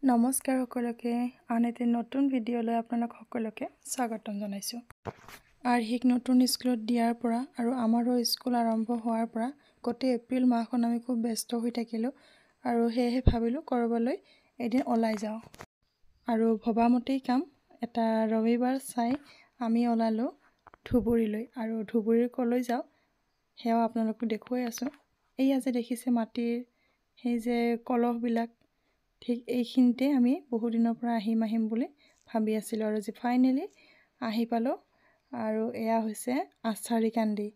নমস্কাৰ সকলোকে আন এটি নতুন ভিডিঅ'লৈ আপোনালোক সকলোকে স্বাগতম জনাইছোঁ। আৰ্হিক নতুন স্কুলত দিয়াৰ পৰা আৰু আমাৰো স্কুল আৰম্ভ হোৱাৰ পৰা গোটেই এপ্ৰিল মাহখন আমি খুব ব্যস্ত হৈ থাকিলোঁ আৰু সেয়েহে ভাবিলোঁ কৰবালৈ এদিন ওলাই যাওঁ আৰু ভবামতেই কাম এটা ৰবিবাৰ চাই আমি ওলালোঁ ধুবুৰীলৈ আৰু ধুবুৰীৰ কলৈ যাওঁ সেয়াও আপোনালোকক দেখুৱাই আছোঁ। এইয়া যে দেখিছে মাটিৰ সেই যে কলহবিলাক ঠিক এইখিনিতে আমি বহুদিনৰ পৰা আহিম বুলি ভাবি আছিলোঁ আৰু যে ফাইনেলি আহি পালোঁ আৰু এয়া হৈছে আচাৰীকান্দি,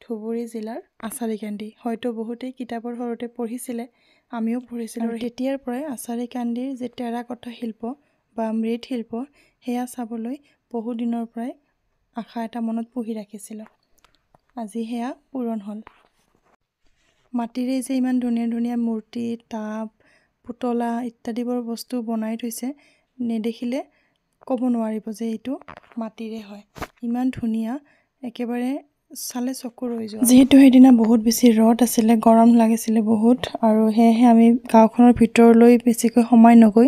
ধুবুৰী জিলাৰ আচাৰীকান্দি। হয়তো বহুতেই কিতাপৰ সৰুতে পঢ়িছিলে, আমিও পঢ়িছিলোঁ আৰু তেতিয়াৰ পৰাই আচাৰীকান্দিৰ যে টেৰাকটা শিল্প বা মৃৎ শিল্প সেয়া চাবলৈ বহুদিনৰ পৰাই আশা এটা মনত পুহি ৰাখিছিলোঁ। আজি সেয়া পূৰণ হ'ল। মাটিৰে যে ইমান ধুনীয়া ধুনীয়া মূৰ্তি, টাব, পুতলা ইত্যাদিবোৰ বস্তু বনাই থৈছে, নেদেখিলে ক'ব নোৱাৰিব যে এইটো মাটিৰে হয়। ইমান ধুনীয়া, একেবাৰে চালে চকু ৰৈ যোৱা। যিহেতু সেইদিনা বহুত বেছি ৰ'দ আছিলে, গৰম লাগিছিলে বহুত আৰু সেয়েহে আমি গাঁওখনৰ ভিতৰলৈ বেছিকৈ সোমাই নগৈ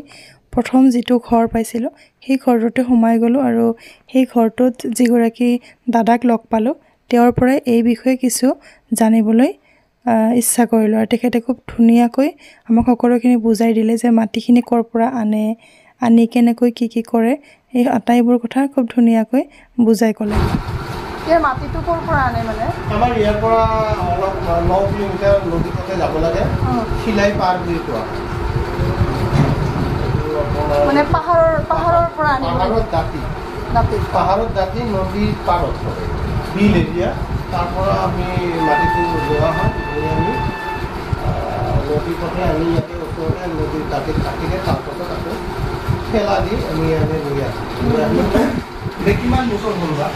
প্ৰথম যিটো ঘৰ পাইছিলোঁ সেই ঘৰটোতে সোমাই গ'লোঁ আৰু সেই ঘৰটোত যিগৰাকী দাদাক লগ পালোঁ তেওঁৰ পৰাই এই বিষয়ে কিছু জানিবলৈ ইচ্ছা কৰিলোঁ আৰু তেখেতে খুব ধুনীয়াকৈ আমাক সকলোখিনি বুজাই দিলে যে মাটিখিনি ক'ৰ পৰা আনি কেনেকৈ কি কৰে এই আটাইবোৰ কথা খুব ধুনীয়াকৈ বুজাই ক'লে। এই মাটিটো ক'ৰ পৰা আনে মানে? আমাৰ ইয়াৰ পৰা অলপ 9 কিলোমিটাৰ নদী পথে যাব লাগে, শিলাই পাৰ বুলি কোৱা। মানে পাহাৰৰ পৰা আনে? পাহাৰত দাঁতি নদীৰ পাৰত বিল এৰিয়া, তাৰ পৰা আমি মাটিটো লোৱা হয়, আমি নদী পথে আনি ইয়াতে ওচৰতে নদীৰ দাঁতিত থাকিলে তাৰপাছত আকৌ ঠেলা দি আমি ইয়াতে লৈ আছোঁ। কিমান বছৰ হ'ল বা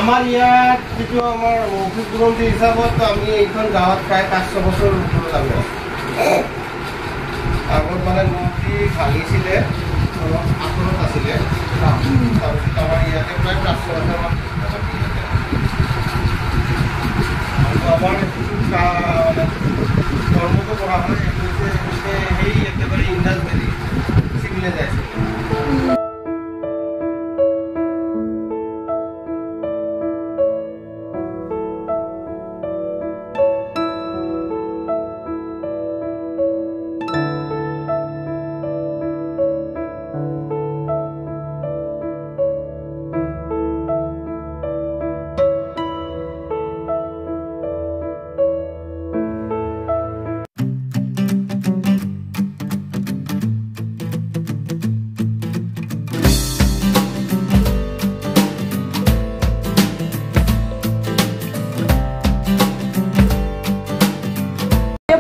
আমাৰ ইয়াত যিটো আমাৰ মৌখিক বুৰঞ্জী হিচাপত আমি এইখন গাঁৱত প্ৰায় 500 বছৰ লাগে। আগত মানে নদী ভাঙিছিলে, অলপ আঁতৰত আছিলে, তাৰপিছত আমাৰ ইয়াতে প্ৰায় 500 বছৰ আৰু আমাৰ কৰ্মটো কৰা হয় সেই একেবাৰে ইণ্ডাছ ভেলী চিভিলাইজেশ্যন।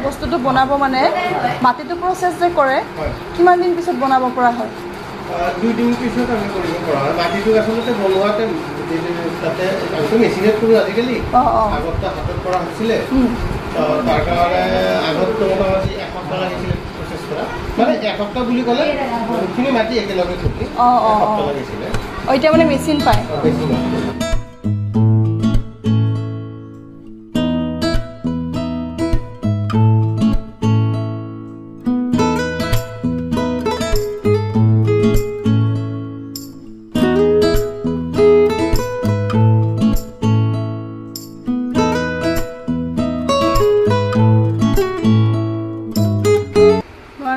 বস্তুটো বনাব মানে মাটিটো প্ৰচেছ যে কৰে কিমান দিন পিছত বনাব পৰা হয়? 2 দিন পিছত আমি কৰিব পৰা হয়। মাটিটো আচলতে বনোৱাতে তাতে আমিতো মেচিনত কৰোঁ আজিকালি, আগতে হাতত কৰা হৈছিলে, তাৰ কাৰণে আগততো মোটামুটি 1 সপ্তাহ লাগিছিলে প্ৰচেছ কৰা। মানে 1 সপ্তাহ বুলি ক'লে বহুতখিনি মাটি একেলগে থকি 1 সপ্তাহ লাগিছিলে। এতিয়া মানে মেচিন পায়?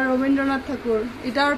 রবীন্দ্রনাথ ঠাকুর এটার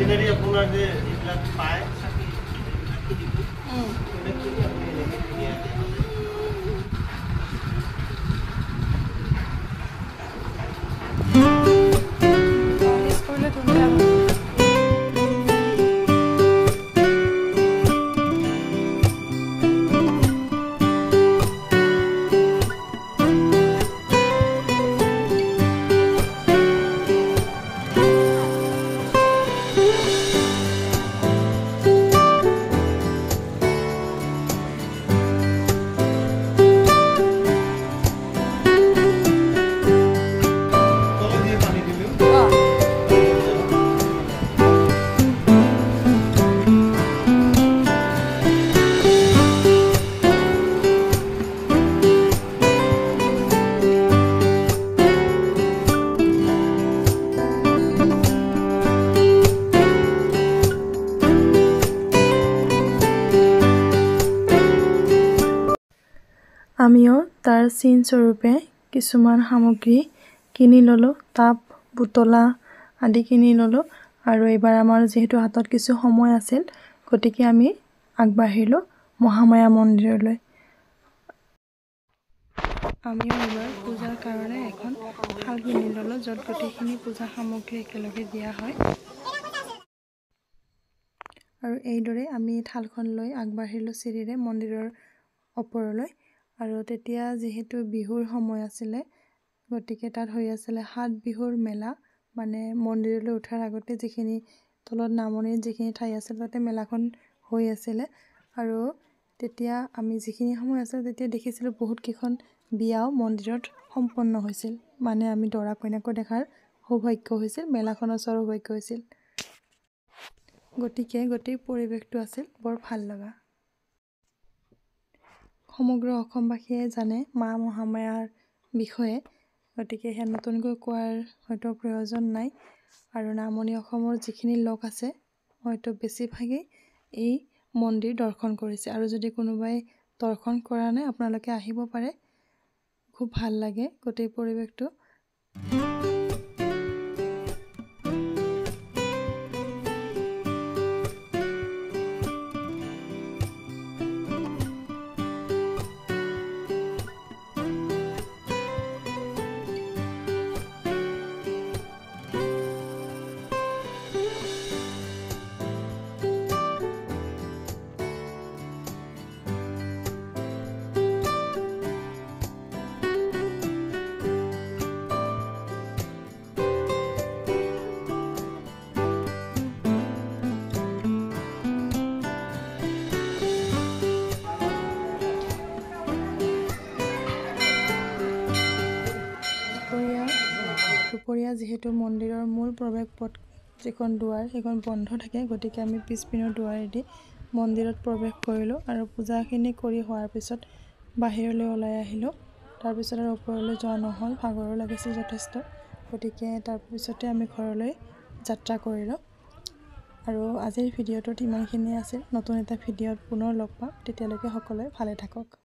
অৰ্ডিনাৰী আপোনাৰ যে এইবিলাক পায় চাকি এইবিলাক কিনিব এইবিলাক আপুনি এনেকৈ ধুনীয়াকৈ গাৰ্নিছ কৰিলে ধুনীয়া হ'ব। আমিও তাৰ চিন স্বৰূপে কিছুমান সামগ্ৰী কিনি ল'লোঁ, টাব বুটলা আদি কিনি ল'লোঁ আৰু এইবাৰ আমাৰ যিহেতু হাতত কিছু সময় আছিল গতিকে আমি আগবাঢ়িলোঁ মহামায়া মন্দিৰলৈ। আমিও এইবাৰ পূজাৰ কাৰণে এখন থাল কিনি ল'লোঁ য'ত গোটেইখিনি পূজা সামগ্ৰী একেলগে দিয়া হয় আৰু এইদৰে আমি থালখন লৈ আগবাঢ়িলোঁ চিৰিৰে মন্দিৰৰ ওপৰলৈ। আৰু তেতিয়া যিহেতু বিহুৰ সময় আছিলে গতিকে তাত হৈ আছিলে 7 বিহুৰ মেলা, মানে মন্দিৰলৈ উঠাৰ আগতে যিখিনি তলত নামনিত যিখিনি ঠাই আছিল তাতে মেলাখন হৈ আছিলে আৰু তেতিয়া আমি যিখিনি সময় আছিল তেতিয়া দেখিছিলোঁ বহুত কেইখন বিয়াও মন্দিৰত সম্পন্ন হৈছিল, মানে আমি দৰা কইনাকো দেখাৰ সৌভাগ্য হৈছিল, মেলাখনৰ চোৱাৰ সৌভাগ্য হৈছিল। গতিকে গোটেই পৰিৱেশটো আছিল বৰ ভাল লগা। সমগ্ৰ অসমবাসীয়ে জানে মা মহামায়াৰ বিষয়ে, গতিকে সেয়া নতুনকৈ কোৱাৰ হয়তো প্ৰয়োজন নাই আৰু নামনি অসমৰ যিখিনি লোক আছে হয়তো বেছিভাগেই এই মন্দিৰ দৰ্শন কৰিছে আৰু যদি কোনোবাই দৰ্শন কৰা নাই আপোনালোকে আহিব পাৰে, খুব ভাল লাগে গোটেই পৰিৱেশটো। দুপৰীয়া যিহেতু মন্দিৰৰ মূল প্ৰৱেশ পথ যিখন দুৱাৰ সেইখন বন্ধ থাকে গতিকে আমি পিছপিনৰ দুৱাৰেদি মন্দিৰত প্ৰৱেশ কৰিলোঁ আৰু পূজাখিনি কৰি হোৱাৰ পিছত বাহিৰলৈ ওলাই আহিলোঁ। তাৰপিছত আৰু ওপৰলৈ যোৱা নহ'ল, ভাগৰো লাগিছিল যথেষ্ট, গতিকে তাৰপিছতে আমি ঘৰলৈ যাত্ৰা কৰিলোঁ। আৰু আজিৰ ভিডিঅ'টোত ইমানখিনিয়ে আছিল। নতুন এটা ভিডিঅ'ত পুনৰ লগ পাম, তেতিয়ালৈকে সকলোৱে ভালে থাকক।